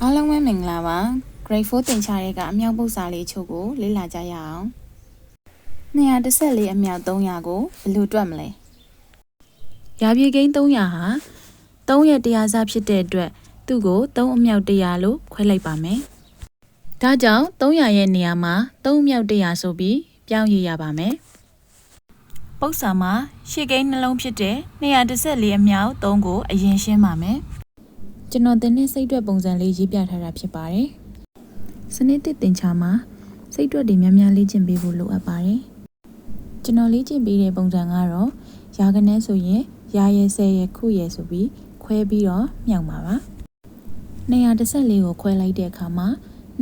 အားလုံးပဲမင်္ဂလာပါ Grade 4 သင်ချရဲကအမြောက်ပုတ်စာလေးချို့ကိုလေ့လာကြရအောင်214အမြောက်300ကိုဘယ်လိုတွက်မလဲရာပြေကိန်း300ဟာ3ရဲ့တရားစားဖြစ်တဲ့အတွက်သူ့ကို3အမြောက်100လို့ခွဲလိုက်ပါမယ်ဒါကြောင့်300ရဲ့နေရာမှာ3အမြောက်100ဆိုပြီးပြောင်းရရပါမယ်ပုတ်စာမှာရှေ့ကိန်းနှလုံးဖြစ်တဲ့214အမြောက်3ကိုအရင်ရှင်းပါမယ်ကျွန်တော်တင်တဲ့စိတ်တွက်ပုံစံလေးရေးပြထားတာဖြစ်ပါတယ်။စနစ်တစ်သင်ချာမှာစိတ်တွက်တွေများများလေ့ကျင့်ပေးဖို့လိုအပ်ပါတယ်။ကျွန်တော်လေ့ကျင့်ပေးတဲ့ပုံစံကတော့ရာခဏန်းဆိုရင်ရာရဲ့ဆယ်ရဲ့ခုရဲ့ဆိုပြီးခွဲပြီးတော့မြောက်ပါပါ။214ကိုခွဲလိုက်တဲ့အခါမှာ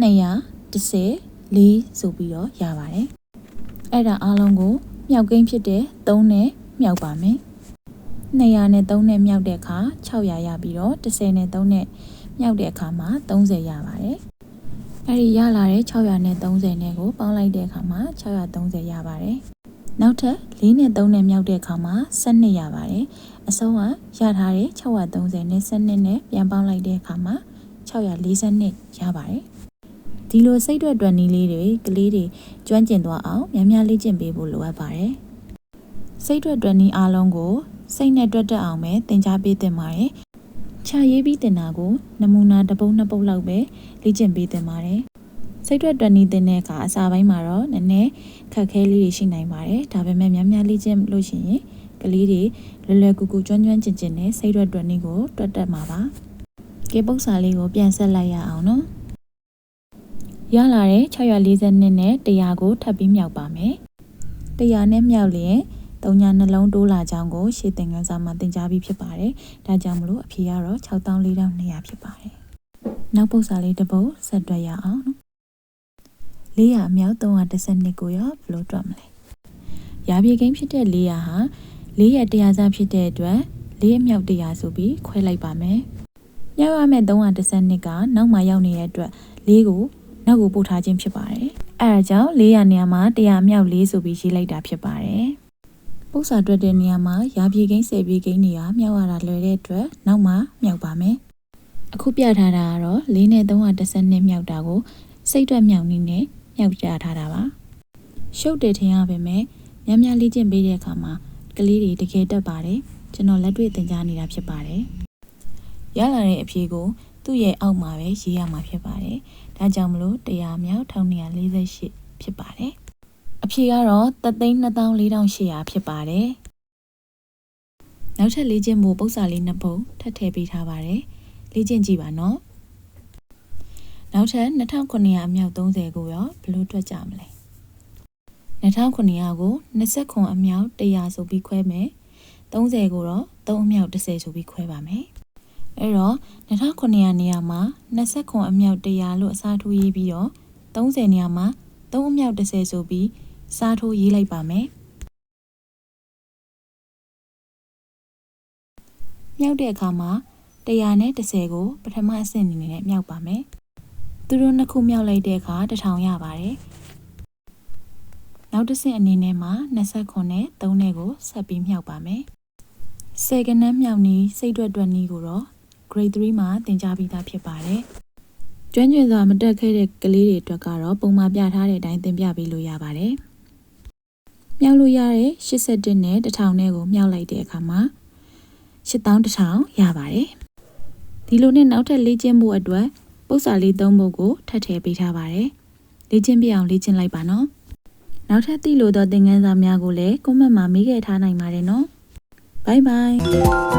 214ဆိုပြီးတော့ရပါတယ်။အဲ့ဒါအားလုံးကိုမြောက်ကိန်းဖြစ်တဲ့3နဲ့မြောက်ပါမယ်။200နဲ့3နဲ့မြောက်တဲ့အခါ600ရပြီးတော့10နဲ့3နဲ့မြောက်တဲ့အခါမှာ30ရပါတယ်။အဲဒီရလာတဲ့600နဲ့30နဲ့ကိုပေါင်းလိုက်တဲ့အခါမှာ630ရပါတယ်။နောက်ထပ်4နဲ့3နဲ့မြောက်တဲ့အခါမှာ12ရပါတယ်။အဆုံးကရထားတဲ့630နဲ့12နဲ့ပြန်ပေါင်းလိုက်တဲ့အခါမှာ642ရပါတယ်။ဒီလိုစိတ်တွက်နည်းလေးတွေကလေးတွေကျွမ်းကျင်သွားအောင်များများလေ့ကျင့်ပေးဖို့လိုအပ်ပါတယ်။စိတ်တွက်နည်းအားလုံးကိုစိတ်နဲ့တွက်တတ်အောင်ပဲသင်ကြားပေးသင့်ပါတယ်။ခြာရေးပြီးတင်တာကိုနမူနာတစ်ပုဒ်နှစ်ပုဒ်လောက်ပဲလေ့ကျင့်ပေးသင့်ပါတယ်။စိတ်တွက်နည်းသင်တဲ့အခါအစာပိုင်းမှာတော့နည်းနည်းခက်ခဲလေးတွေရှိနိုင်ပါတယ်။ဒါပေမဲ့များများလေ့ကျင့်လို့ရှိရင်ကလေးတွေလွယ်ကူကူကျွမ်းကျင်ကျင်နဲ့စိတ်တွက်နည်းကိုတွက်တတ်မှာပါ။ကေပုတ်စာလေးကိုပြန်ဆက်လိုက်ရအောင်နော်။ရလာတဲ့642နဲ့100ကိုထပ်ပြီးမြောက်ပါမယ်။100နဲ့မြောက်လျင်3ညနှလုံးတိုးလာကြောင်းကိုရှေ့သင်ခန်းစာမှာသင်ကြားပြီးဖြစ်ပါတယ်။ဒါကြောင့်မလို့အဖြေကတော့64,200ဖြစ်ပါတယ်။နောက်ပုဒ်စာလေးတစ်ပုဒ်ဆက်တွက်ရအောင်နော်။400အမြောက်312ကိုရောဘယ်လိုတွက်မလဲ။ရာပြေကိန်းဖြစ်တဲ့400ဟာ4ရဲ့တရားစားဖြစ်တဲ့အတွက်4အမြောက်100ဆိုပြီးခွဲလိုက်ပါမယ်။မြောက်ရမယ့်312ကနောက်မှရောက်နေတဲ့အတွက်4ကိုနောက်ကိုပို့ထားခြင်းဖြစ်ပါတယ်။အဲဒါကြောင့်400နေရာမှာ100အမြောက်4ဆိုပြီးရေးလိုက်တာဖြစ်ပါတယ်။ပု္ပ္ပစာတွက်တဲ့နေရာမှာရာပြေကိန်း10ပြေကိန်းတွေကမြောက်ရတာလွယ်တဲ့အတွက်နောက်မှမြောက်ပါမယ်။အခုပြထားတာကတော့4နဲ့312မြောက်တာကိုစိတ်တွက်မြောက်နည်းနဲ့မြောက်ကြထားတာပါ။ရှုပ်တယ်ထင်ရပါမယ်။များများလေ့ကျင့်ပေးတဲ့အခါမှာကလေးတွေတကယ်တက်ပါတယ်။ကျွန်တော်လက်တွေ့သင်ကြားနေတာဖြစ်ပါတယ်။ရလာတဲ့အဖြေကိုသူ့ရဲ့အောက်မှာပဲရေးရမှာဖြစ်ပါတယ်။ဒါကြောင့်မလို့100မြောက်1248ဖြစ်ပါတယ်။အဖြေကတော့324,800ဖြစ်ပါတယ်။နောက်ထပ်လေ့ကျင့်ဖို့ပု္ပ္ပစာလေး2ပုဒ်ထပ်ထည့်ပေးထားပါတယ်။လေ့ကျင့်ကြည့်ပါနော်။နောက်ထပ်2900အမြောက်30ကိုရောဘယ်လိုတွက်ကြမလဲ။2900ကို29အမြောက်100ဆိုပြီးခွဲမယ်။30ကိုတော့3အမြောက်10ဆိုပြီးခွဲပါမယ်။အဲ့တော့2900နေရာမှာ29အမြောက်100လို့အစားထိုးရေးပြီးတော့30နေရာမှာ3အမြောက်10ဆိုပြီးစားထိုးရေးလိုက်ပါမယ်။မြောက်တဲ့အခါမှာ100နဲ့10ကိုပထမအဆင့်အနေနဲ့မြောက်ပါမယ်။သူတို့နှစ်ခုမြောက်လိုက်တဲ့အခါ1000ရပါတယ်။နောက်တစ်ဆင့်အနေနဲ့မှာ29နဲ့3နဲ့ကိုဆက်ပြီးမြောက်ပါမယ်။10ကဏ္ဍမြောက်နည်းစိတ်တွက်နည်းကိုတော့ Grade 3မှာသင်ကြားပြီးသားဖြစ်ပါတယ်။ကျွမ်းကျင်စွာမတက်ခဲ့တဲ့ကလေးတွေအတွက်ကတော့ပုံမှာပြထားတဲ့အတိုင်းသင်ပြပေးလို့ရပါတယ်။မြောက်လို့ရတဲ့81နဲ့1000နဲ့ကိုမြောက်လိုက်တဲ့အခါမှာ8100ရပါတယ်။ဒီလိုနဲ့နောက်ထပ်လေ့ကျင့်ဖို့အတွက်ပု္ပ္ပစာလေး3ပုဒ်ကိုထပ်ထည့်ပေးထားပါတယ်။လေ့ကျင့်ပြအောင်လေ့ကျင့်လိုက်ပါနော်။နောက်ထပ်သိလို့သောသင်ခန်းစာများကိုလည်း comment မှာမေးခဲ့ထားနိုင်ပါတယ်နော်။ Bye bye